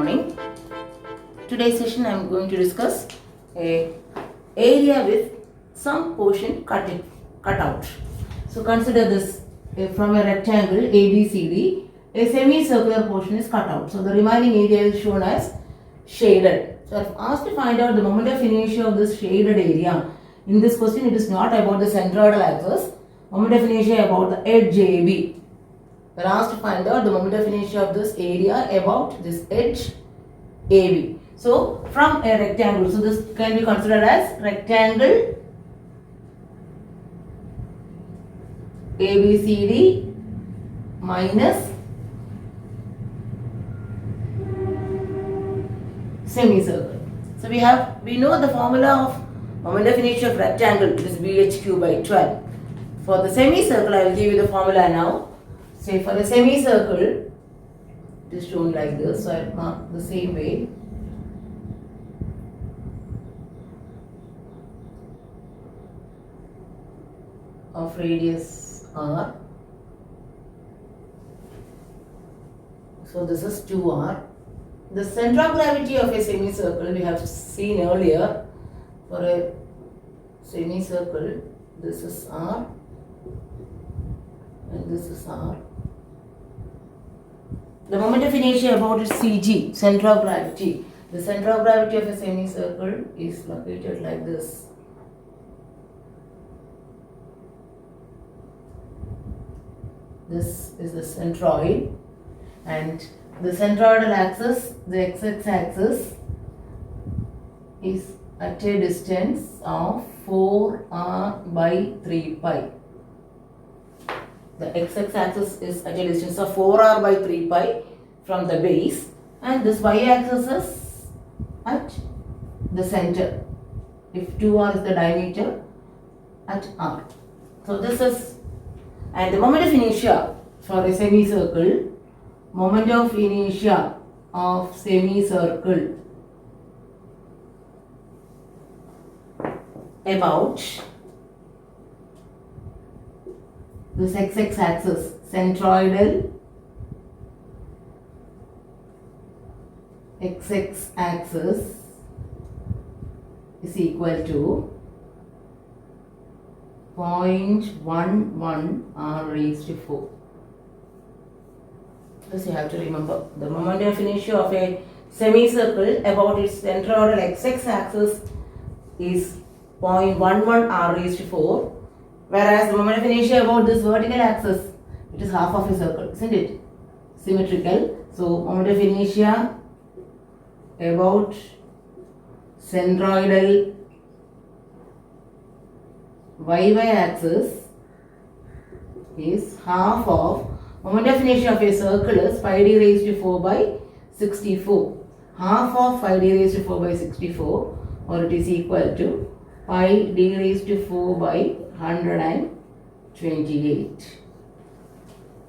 morning. Today's session I am going to discuss a area with some portion cut out. So consider this from a rectangle ABCD, a semicircular portion is cut out. So the remaining area is shown as shaded. So I have asked to find out the moment of inertia of this shaded area. In this question, it is not about the centroidal axis. Moment of inertia about the edge AB. We are asked to find out the moment of inertia of this area about this edge AB. So from a rectangle, so this can be considered as rectangle ABCD minus semicircle. So we know the formula of moment of inertia of rectangle, it is BHQ by 12. For the semicircle, I will give you the formula now. Say for a semicircle, it is shown like this. So I will mark the same way. Of radius r. So this is 2r. The center of gravity of a semicircle we have seen earlier. For a semicircle, this is r and this is r. The moment of inertia about is CG, center of gravity. The center of gravity of a semicircle is located like this. This is the centroid, and the centroidal axis, the x-axis, is at a distance of 4r by 3 pi. The x-axis is at a distance of 4r by 3 pi from the base, and this y-axis is at the center. If 2r is the diameter, at r. So this is, and the moment of inertia for a semicircle, moment of inertia of semicircle about this x-axis, centroidal x-axis is equal to 0.11 r raised to 4. This you have to remember. The moment of inertia of a semicircle about its centroidal x-axis is 0.11 r raised to 4. Whereas the moment of inertia about this vertical axis, it is half of a circle, isn't it? Symmetrical. So moment of inertia about centroidal y-axis is half of moment of inertia of a circle is 5d raised to 4 by 64. Half of 5d raised to 4 by 64, or it is equal to pi d raised to 4 by 128.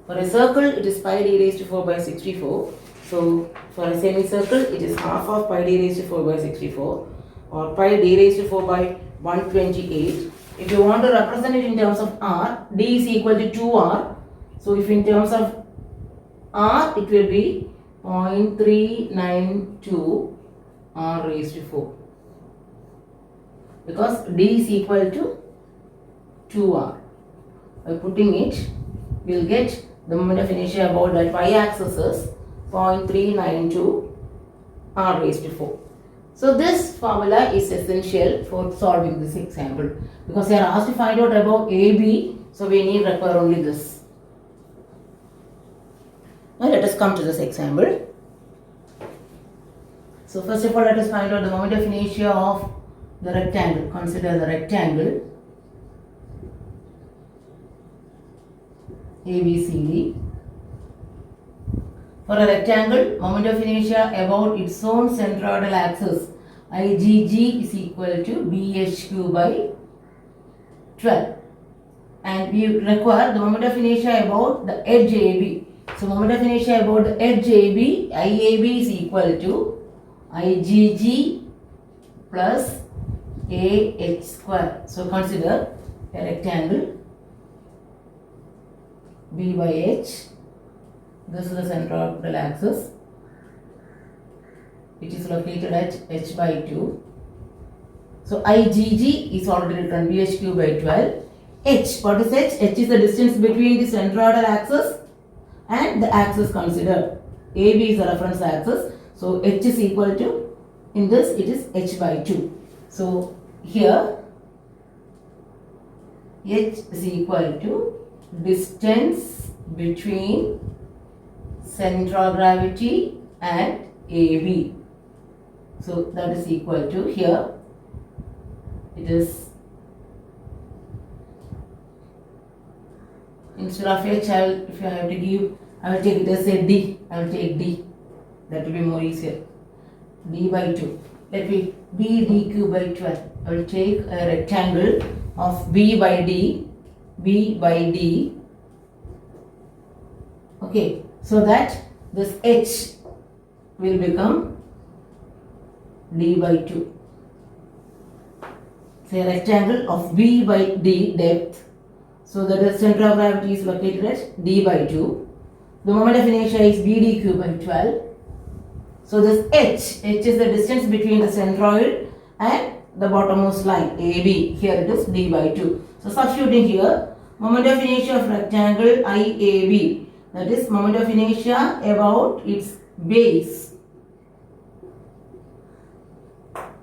For a circle, it is pi d raised to 4 by 64. So for a semicircle, it is half of pi d raised to 4 by 64, or pi d raised to 4 by 128. If you want to represent it in terms of r, d is equal to 2r. So if in terms of r, it will be 0.392 r raised to 4. Because d is equal to 2r. By putting it, we will get the moment of inertia about that y-axis is 0.392 r raised to 4. So this formula is essential for solving this example, because they are asked to find out about AB, so we need require only this. Now let us come to this example. So first of all, let us find out the moment of inertia of the rectangle. Consider the rectangle ABCD. For a rectangle, moment of inertia about its own centroidal axis IGG is equal to BHQ by 12. And we require the moment of inertia about the edge AB. So moment of inertia about the edge AB, IAB is equal to IGG plus AH square. So consider a rectangle B by H. This is the centroidal axis. which is located at h by 2. So IgG is already written BHQ by 12. H, what is H? H is the distance between the centroidal axis and the axis considered. AB is the reference axis. So H is equal to, in this it is H by 2. So here H is equal to distance between center of gravity and AB. So that is equal to, here it is, instead of H, if I have to give, I will take it as a D. I will take D. That will be more easier. D by 2. Let me B dq by 12. I will take a rectangle of B by D. B by D. Okay. So that this H will become D by 2. Say a rectangle of B by D depth. So the center of gravity is located at D by 2. The moment of inertia is B dq by 12. So this H is the distance between the centroid and the bottommost line AB. Here it is D by 2. So substituting here, moment of inertia of rectangle IAB, that is moment of inertia about its base.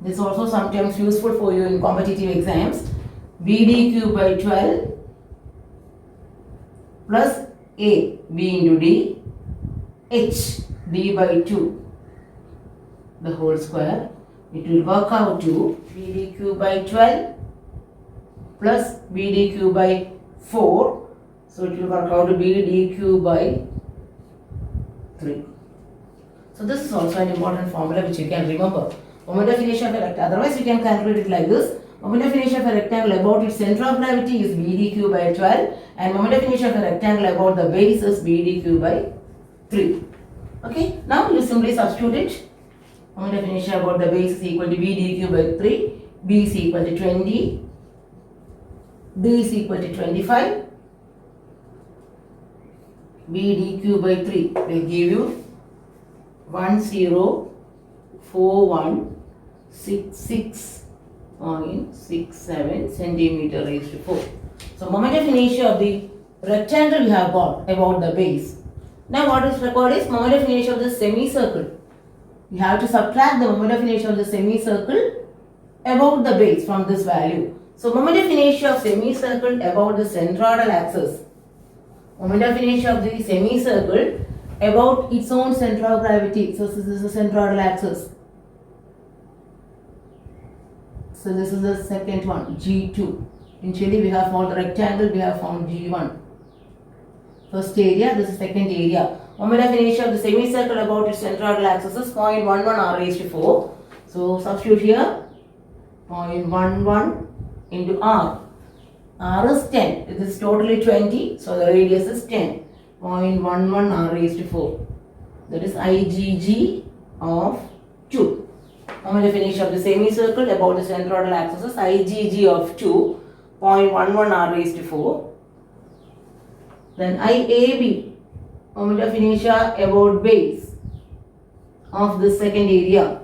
This is also sometimes useful for you in competitive exams. B dq by 12 plus A, B into D, H, D by 2, the whole square. It will work out to B dq by 12 plus B dq by 4. So it will work out to B dq by 3. So this is also an important formula which you can remember. Moment of inertia of a rectangle. Otherwise you can calculate it like this. Moment of inertia of a rectangle about its center of gravity is B dq by 12 and moment of inertia of a rectangle about the base is B dq by 3. Okay, now you simply substitute it. Moment of inertia about the base is equal to B dq by 3, B is equal to 20, D is equal to 25, B dq by 3 will give you 104166.67 centimeter raised to 4. So moment of inertia of the rectangle we have got about the base. Now what is required is moment of inertia of the semicircle. You have to subtract the moment of inertia of the semicircle about the base from this value. So moment of inertia of semicircle about the centroidal axis. Moment of inertia of the semicircle about its own center of gravity. So this is the centroidal axis. So this is the second one, G2. Initially we have found the rectangle, we have found G1. First area, this is second area. Moment of inertia of the semicircle about its centroidal axis is 0.11 r raised to 4. So substitute here 0.11 into r. R is 10. This is totally 20. So the radius is 10. 0.11 r raised to 4. That is IgG of 2. Moment of inertia of the semicircle about the centroidal axis is IgG of 2. 0.11 r raised to 4. Then IAB, moment of inertia about base of the second area.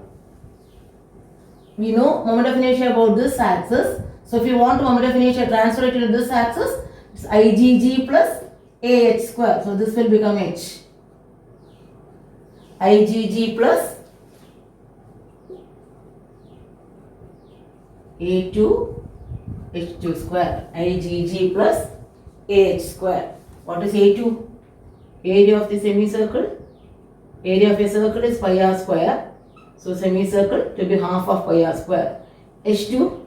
We know moment of inertia about this axis. So if you want moment of inertia transfer it to this axis, it's IgG plus AH square. So this will become H. IgG plus A2 H2 square. IgG plus AH square. What is A2? Area of the semicircle. Area of a circle is pi r square. So semicircle to be half of pi r square. H2.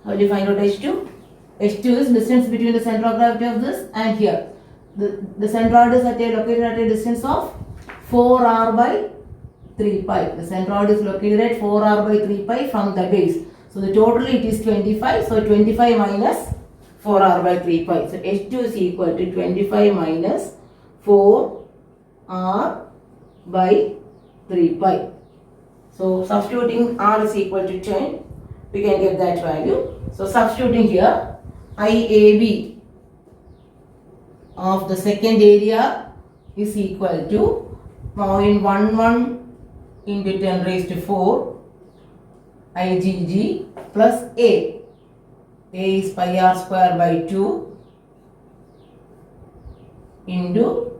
How do you find out H2? H2 is distance between the center of gravity of this and here. The centroid is located at a distance of 4r by 3 pi. The centroid is located at 4r by 3 pi from the base. So the total it is 25. So 25 minus 4r by 3 pi. So H2 is equal to 25 minus 4r by 3 pi. So substituting r is equal to 10, we can get that value. So substituting here, IAB of the second area is equal to 0.11 into 10 raised to 4 IgG plus A. A is pi r square by 2 into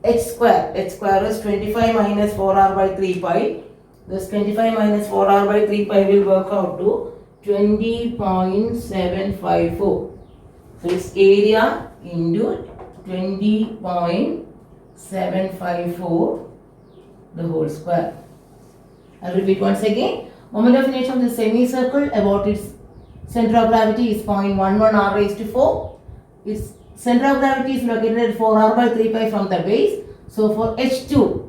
h square. H square is 25 minus 4r by 3 pi. This 25 minus 4r by 3 pi will work out to 20.754. So its area into 20.754 the whole square. I'll repeat once again. Moment of inertia of the semicircle about its center of gravity is 0.11 r raised to 4. Its center of gravity is located at 4r by 3 pi from the base. So for H2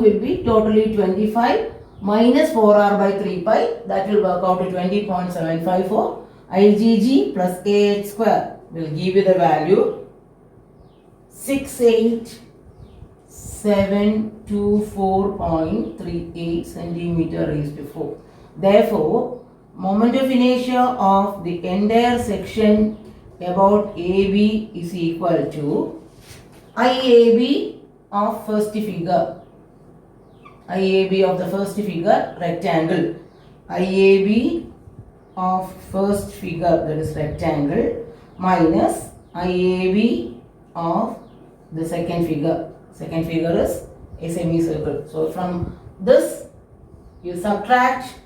will be totally 25 minus 4r by 3 pi. That will work out to 20.754. IgG plus AH square will give you the value 68,724.38 centimeter raised to 4. Therefore, moment of inertia of the entire section about AB is equal to IAB of first figure. IAB of the first figure, rectangle. IAB of first figure, that is rectangle, minus IAB of the second figure. Second figure is a semicircle. So from this you subtract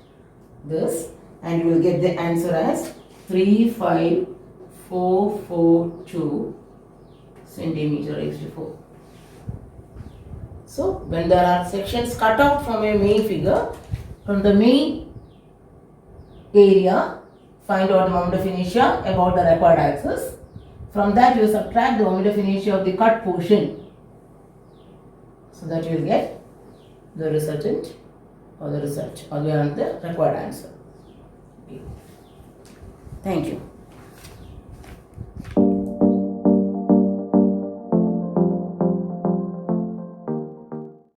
this and you will get the answer as 35442 centimeter raised to 4. So when there are sections cut out from a main figure, from the main area, find out the moment of inertia about the required axis. From that you subtract the moment of inertia of the cut portion. So that you will get the resultant or the result or the required answer. Okay. Thank you.